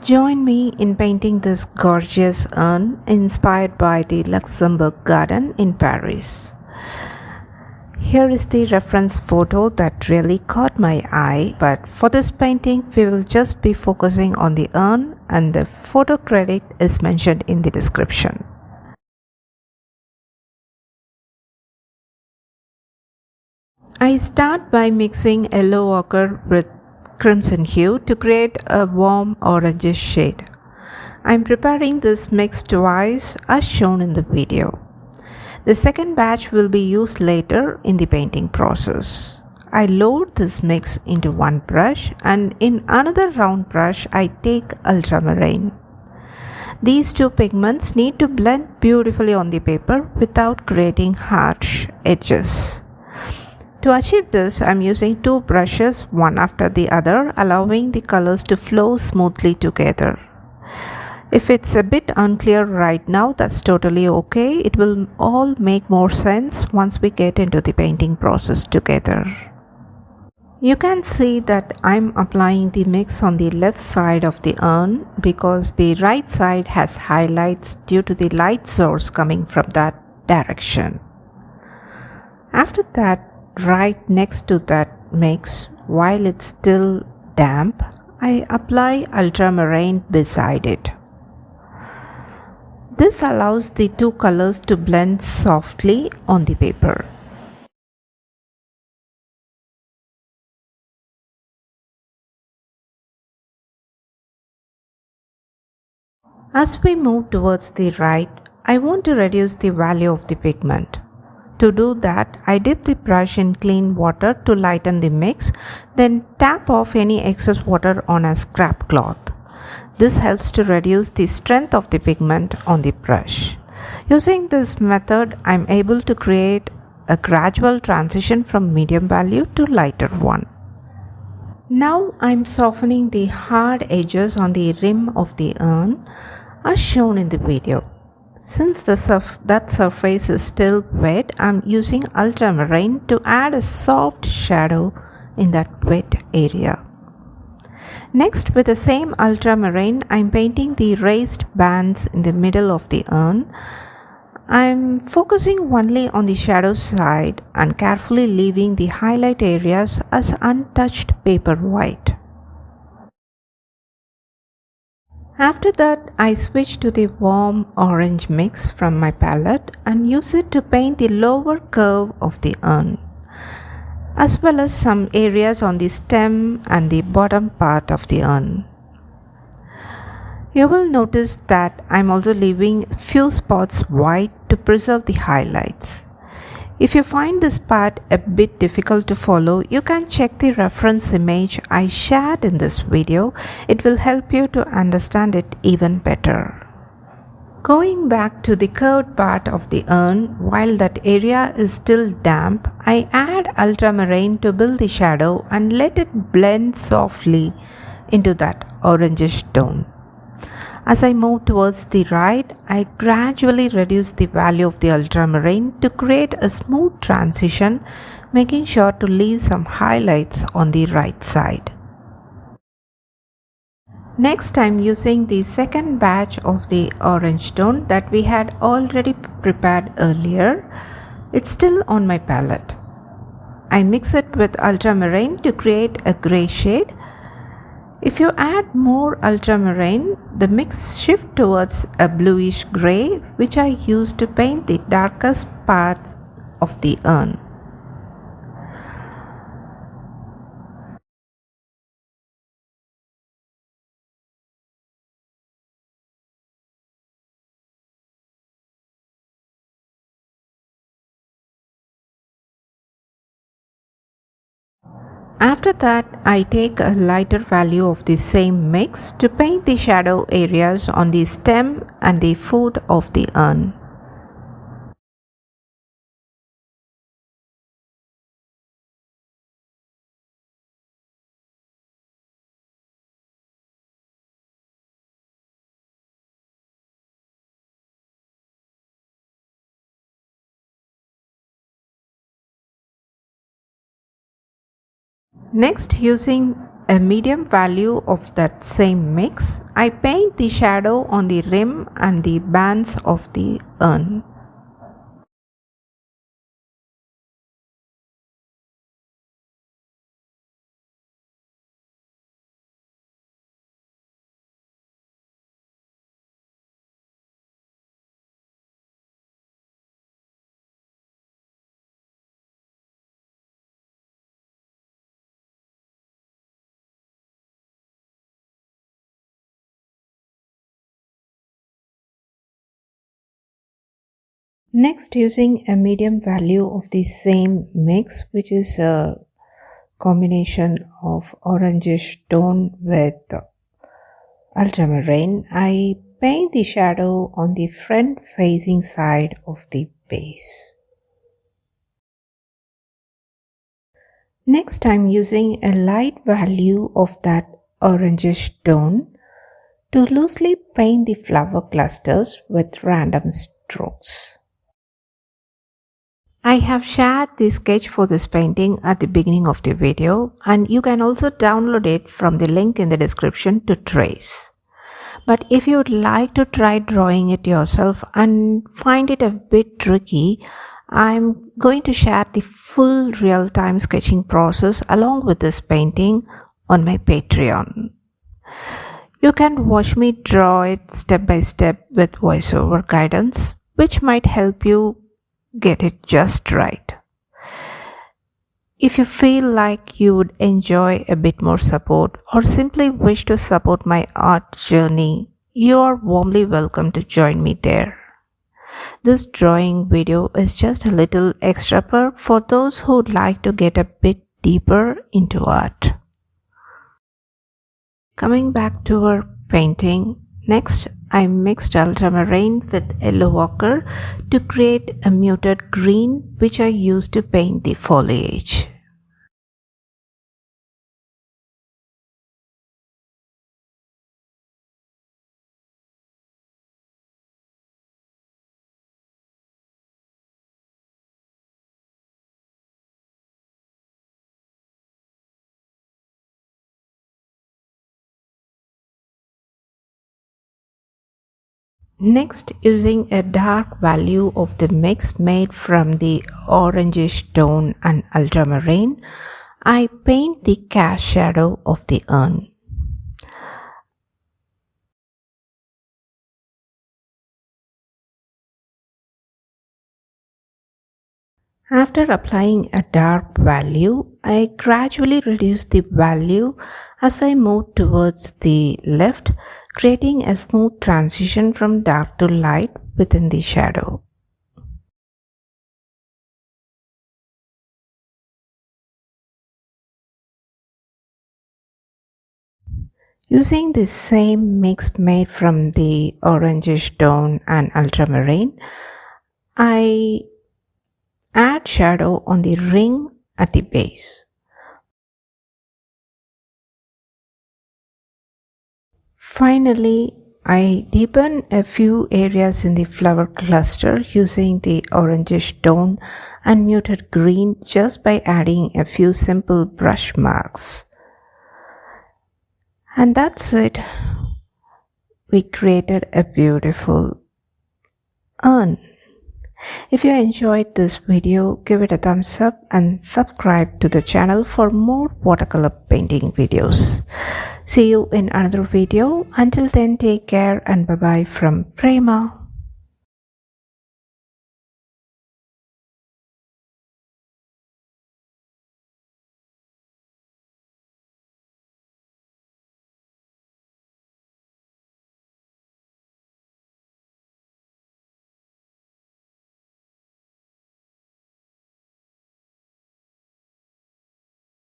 Join me in painting this gorgeous urn inspired by the Luxembourg garden in Paris. Here is the reference photo that really caught my eye, but for this painting we will just be focusing on the urn and the photo credit is mentioned in the description. I start by mixing yellow ochre with crimson hue to create a warm orangish shade. I am preparing this mix twice as shown in the video. The second batch will be used later in the painting process. I load this mix into one brush and in another round brush I take ultramarine. These two pigments need to blend beautifully on the paper without creating harsh edges. To achieve this, I am using two brushes one after the other, allowing the colors to flow smoothly together. If it's a bit unclear right now, that's totally okay. It will all make more sense once we get into the painting process together. You can see that I'm applying the mix on the left side of the urn because the right side has highlights due to the light source coming from that direction. After that, right next to that mix, while it's still damp, I apply ultramarine beside it. This allows the two colors to blend softly on the paper. As we move towards the right, I want to reduce the value of the pigment. To do that, I dip the brush in clean water to lighten the mix, then tap off any excess water on a scrap cloth. This helps to reduce the strength of the pigment on the brush. Using this method, I am able to create a gradual transition from medium value to lighter one. Now I am softening the hard edges on the rim of the urn as shown in the video. Since that surface is still wet, I am using ultramarine to add a soft shadow in that wet area. Next, with the same ultramarine, I am painting the raised bands in the middle of the urn. I am focusing only on the shadow side and carefully leaving the highlight areas as untouched paper white. After that, I switch to the warm orange mix from my palette and use it to paint the lower curve of the urn, as well as some areas on the stem and the bottom part of the urn. You will notice that I am also leaving few spots white to preserve the highlights. If you find this part a bit difficult to follow, you can check the reference image I shared in this video. It will help you to understand it even better. Going back to the curved part of the urn, while that area is still damp, I add ultramarine to build the shadow and let it blend softly into that orangish tone. As I move towards the right, I gradually reduce the value of the ultramarine to create a smooth transition, making sure to leave some highlights on the right side. Next, I am using the second batch of the orange tone that we had already prepared earlier. It's still on my palette. I mix it with ultramarine to create a grey shade. If you add more ultramarine, the mix shifts towards a bluish grey, which I use to paint the darkest parts of the urn. After that, I take a lighter value of the same mix to paint the shadow areas on the stem and the foot of the urn. Next, using a medium value of that same mix, I paint the shadow on the rim and the bands of the urn. Next, using a medium value of the same mix, which is a combination of orangish tone with ultramarine, I paint the shadow on the front facing side of the base. Next, I'm using a light value of that orangish tone to loosely paint the flower clusters with random strokes. I have shared the sketch for this painting at the beginning of the video, and you can also download it from the link in the description to trace. But if you would like to try drawing it yourself and find it a bit tricky, I'm going to share the full real-time sketching process along with this painting on my Patreon. You can watch me draw it step by step with voiceover guidance, which might help you get it just right. If you feel like you would enjoy a bit more support or simply wish to support my art journey, you are warmly welcome to join me there. This drawing video is just a little extra perk for those who would like to get a bit deeper into art. Coming back to our painting, next I mixed ultramarine with yellow ochre to create a muted green, which I used to paint the foliage. Next, using a dark value of the mix made from the orangish tone and ultramarine, I paint the cast shadow of the urn. After applying a dark value, I gradually reduce the value as I move towards the left, creating a smooth transition from dark to light within the shadow. Using the same mix made from the orangish tone and ultramarine, I add shadow on the ring at the base. Finally, I deepen a few areas in the flower cluster using the orangish tone and muted green just by adding a few simple brush marks. And that's it. We created a beautiful urn. If you enjoyed this video, give it a thumbs up and subscribe to the channel for more watercolor painting videos. See you in another video. Until then, take care and bye-bye from Prema.